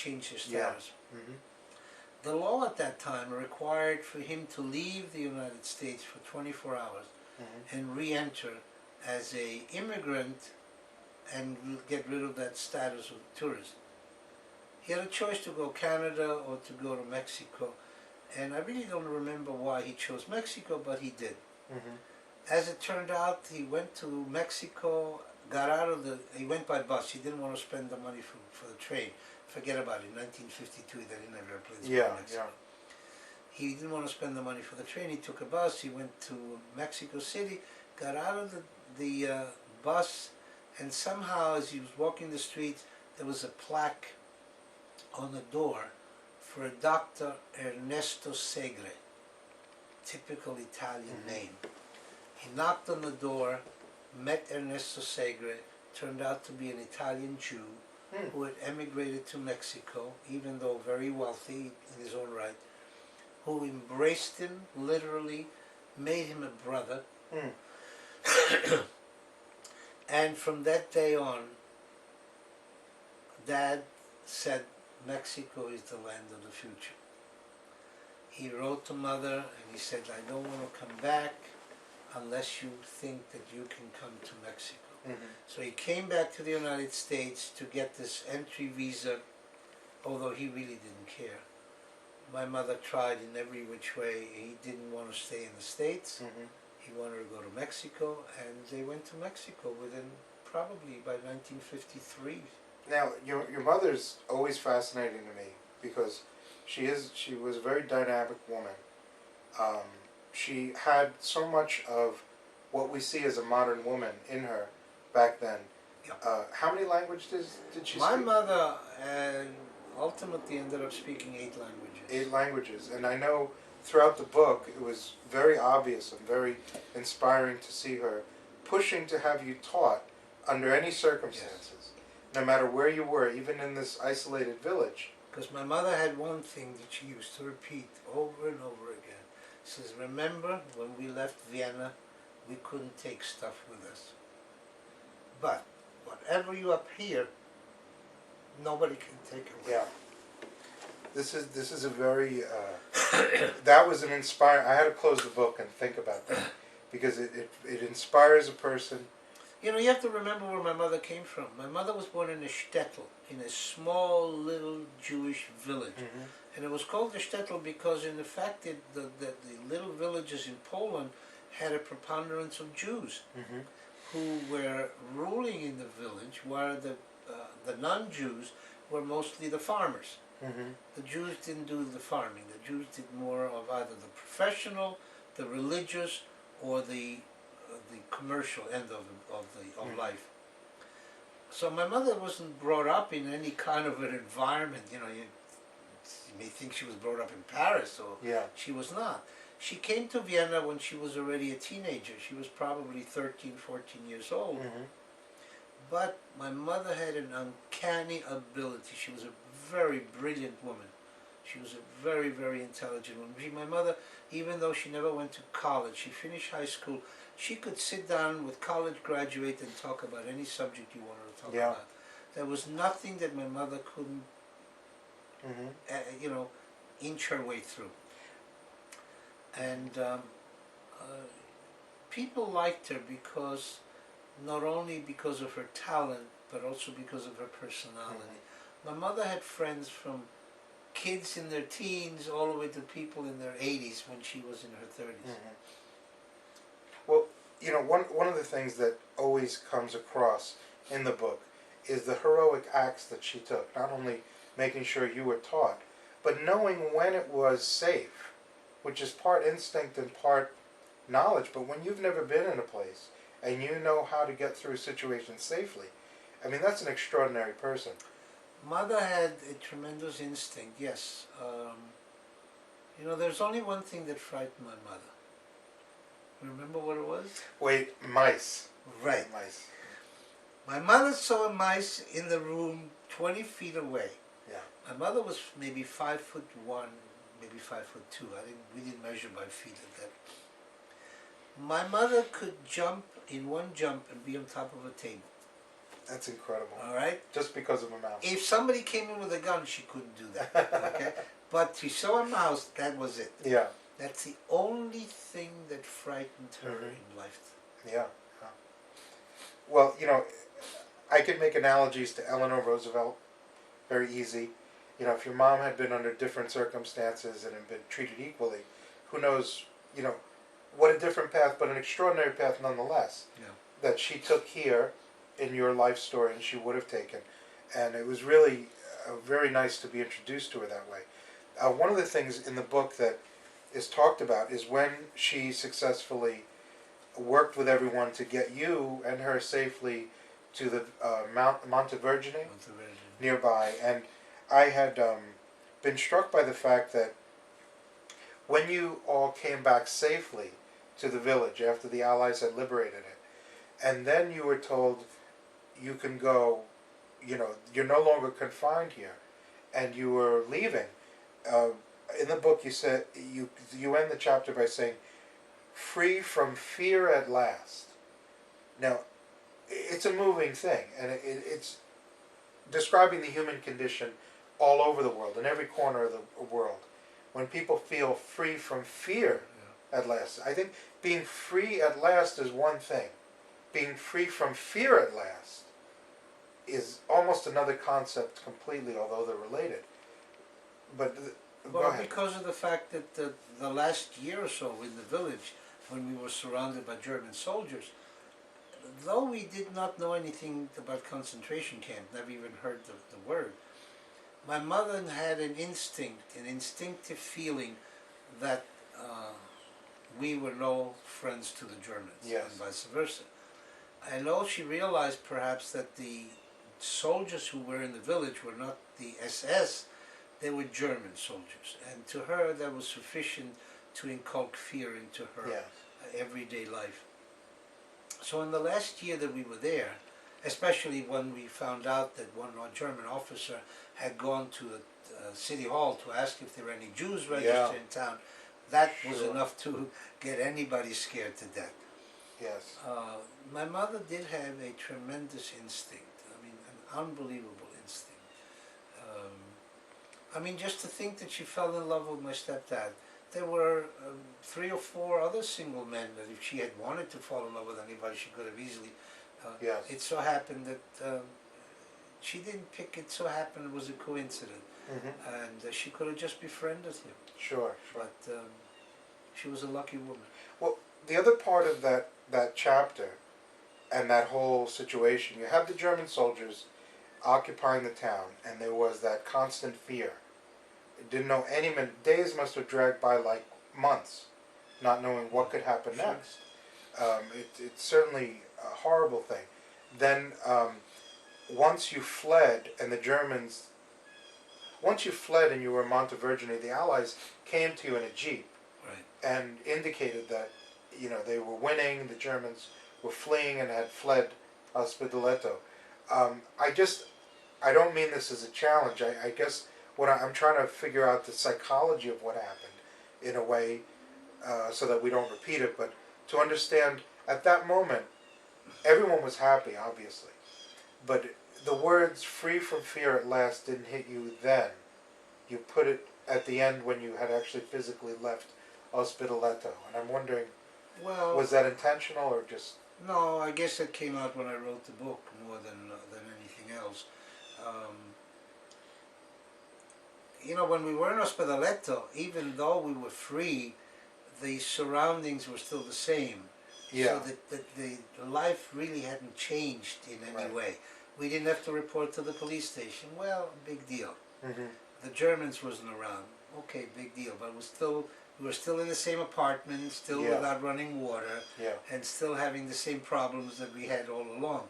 change his Yeah. status. The law at that time required for him to leave the United States for 24 hours and re-enter as a immigrant and get rid of that status of tourist. He had a choice to go Canada or to go to Mexico, and I really don't remember why he chose Mexico, but he did. As it turned out, he went to Mexico, he went by bus. He didn't want to spend the money for the train. Forget about it. In 1952, they didn't have airplanes. Yeah. He didn't want to spend the money for the train. He took a bus. He went to Mexico City, got out of the bus, and somehow as he was walking the streets, there was a plaque on the door for a Dr. Ernesto Segre, typical Italian name. He knocked on the door, met Ernesto Segre, turned out to be an Italian Jew who had emigrated to Mexico, even though very wealthy in his own right, who embraced him, literally, made him a brother. And from that day on, Dad said Mexico is the land of the future. He wrote to Mother and he said, I don't want to come back unless you think that you can come to Mexico. So he came back to the United States to get this entry visa, although he really didn't care. My mother tried in every which way. He didn't want to stay in the States. He wanted to go to Mexico, and they went to Mexico within probably by 1953. Now, your mother's always fascinating to me because she was a very dynamic woman. She had so much of what we see as a modern woman in her back then. How many languages did she speak? My mother ultimately ended up speaking 8 languages. 8 languages, and I know throughout the book it was very obvious and very inspiring to see her pushing to have you taught under any circumstances, no matter where you were, even in this isolated village. Because my mother had one thing that she used to repeat over and over again. She says, remember when we left Vienna, we couldn't take stuff with us. But whatever you up here, nobody can take away. Yeah. This is a very, that was an inspiring, I had to close the book and think about that, because it inspires a person. You know, you have to remember where my mother came from. My mother was born in a shtetl, in a small little Jewish village. And it was called a shtetl because in the fact that the little villages in Poland had a preponderance of Jews who were ruling in the village, while the non-Jews were mostly the farmers. The Jews didn't do the farming. The Jews did more of either the professional, the religious, or the commercial end of life. So my mother wasn't brought up in any kind of an environment. You know, you may think she was brought up in Paris, or she was not. She came to Vienna when she was already a teenager. She was probably 13, 14 years old. But my mother had an uncanny ability. She was a very brilliant woman. She was a very, very intelligent woman. My mother, even though she never went to college, she finished high school, she could sit down with college graduate and talk about any subject you wanted to talk about. There was nothing that my mother couldn't, you know, inch her way through. And people liked her because, not only because of her talent, but also because of her personality. My mother had friends from kids in their teens all the way to people in their 80s when she was in her 30s. Well, you know, one of the things that always comes across in the book is the heroic acts that she took, not only making sure you were taught, but knowing when it was safe, which is part instinct and part knowledge. But when you've never been in a place and you know how to get through situations safely, I mean, that's an extraordinary person. Mother had a tremendous instinct, yes. You know, there's only one thing that frightened my mother. Remember what it was? Wait, mice. Right. Mice. My mother saw a mice in the room 20 feet away. Yeah. My mother was maybe 5'1", maybe 5'2". We didn't measure by feet at that. My mother could jump in one jump and be on top of a table. That's incredible. All right? Just because of a mouse. If somebody came in with a gun, she couldn't do that. Okay? But she saw a mouse, that was it. Yeah. That's the only thing that frightened her Mhm. in life. Yeah. Yeah. Well, I could make analogies to Eleanor Roosevelt. Very easy. If your mom had been under different circumstances and had been treated equally, who knows, what a different path, but an extraordinary path nonetheless, Yeah. that she took here in your life story and she would have taken. And it was really very nice to be introduced to her that way. One of the things in the book that is talked about is when she successfully worked with everyone to get you and her safely to the Montevergine nearby. And I had been struck by the fact that when you all came back safely to the village after the Allies had liberated it, and then you were told you can go, you're no longer confined here, and you were leaving. In the book, you said you end the chapter by saying, "Free from fear at last." Now, it's a moving thing, and it's describing the human condition all over the world, in every corner of the world. When people feel free from fear at last, I think being free at last is one thing. Being free from fear at last is almost another concept completely, although they're related. But go Well, ahead. because of the fact that the last year or so in the village, when we were surrounded by German soldiers, though we did not know anything about concentration camp, never even heard the word, my mother had an instinctive feeling that we were no friends to the Germans, Yes. and vice versa. I know she realized perhaps that the soldiers who were in the village were not the SS, they were German soldiers, and to her that was sufficient to inculcate fear into her Yes. everyday life. So in the last year that we were there, especially when we found out that one German officer had gone to the city hall to ask if there were any Jews registered in town, that was Sure. enough to get anybody scared to death. Yes. My mother did have a tremendous instinct, an unbelievable instinct. Just to think that she fell in love with my stepdad. There were 3 or 4 other single men that if she had wanted to fall in love with anybody, she could have easily. Yes. It so happened that she didn't pick, it so happened it was a coincidence. Mm-hmm. And she could have just befriended him. Sure. But she was a lucky woman. Well, the other part of that chapter and that whole situation, you have the German soldiers occupying the town, and there was that constant fear. Didn't know any minute. Days must have dragged by like months, not knowing what could happen Sure. next. It's certainly a horrible thing. Then once you fled, and the Germans, once you fled and you were in Montevergine, the Allies came to you in a jeep Right. and indicated that they were winning. The Germans were fleeing and had fled Ospedaleto. I don't mean this as a challenge. I guess what I'm trying to figure out the psychology of what happened in a way so that we don't repeat it, but to understand at that moment, everyone was happy, obviously, but the words "free from fear at last" didn't hit you then. You put it at the end when you had actually physically left Ospedaleto, and I'm wondering, Well, was that intentional or just... no, I guess that came out when I wrote the book more than anything else. When we were in Ospedaleto, even though we were free, the surroundings were still the same. Yeah. So that the life really hadn't changed in any Right. way. We didn't have to report to the police station. Well, big deal. Mm-hmm. The Germans wasn't around. Okay, big deal. But we were still in the same apartment, still Yeah. without running water, Yeah. and still having the same problems that we had all along.